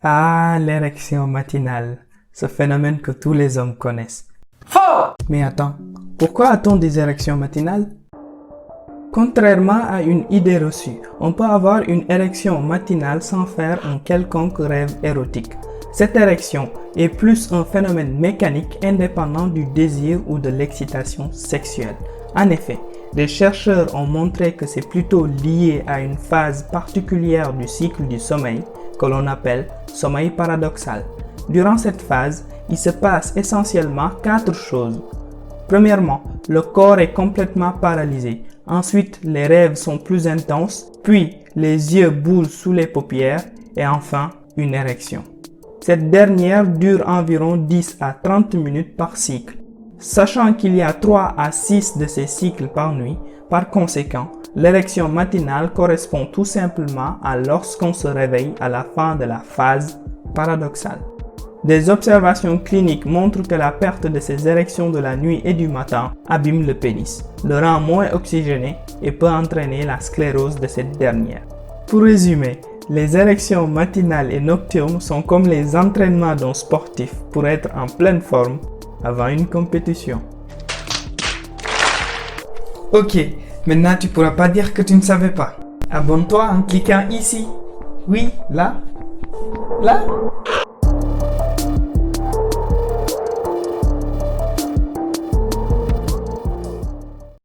Ah, l'érection matinale, ce phénomène que tous les hommes connaissent. Faux! Mais attends, pourquoi a-t-on des érections matinales? Contrairement à une idée reçue, on peut avoir une érection matinale sans faire un quelconque rêve érotique. Cette érection est plus un phénomène mécanique indépendant du désir ou de l'excitation sexuelle. En effet, des chercheurs ont montré que c'est plutôt lié à une phase particulière du cycle du sommeil que l'on appelle sommeil paradoxal. Durant cette phase, il se passe essentiellement 4 choses. Premièrement, le corps est complètement paralysé. Ensuite, les rêves sont plus intenses, puis les yeux bougent sous les paupières et enfin, une érection. Cette dernière dure environ 10 à 30 minutes par cycle. Sachant qu'il y a 3 à 6 de ces cycles par nuit, par conséquent, l'érection matinale correspond tout simplement à lorsqu'on se réveille à la fin de la phase paradoxale. Des observations cliniques montrent que la perte de ces érections de la nuit et du matin abîme le pénis, le rend moins oxygéné et peut entraîner la sclérose de cette dernière. Pour résumer, les érections matinales et nocturnes sont comme les entraînements d'un sportif pour être en pleine forme avant une compétition. Ok, maintenant tu pourras pas dire que tu ne savais pas. Abonne-toi en cliquant ici. Oui, là. Là.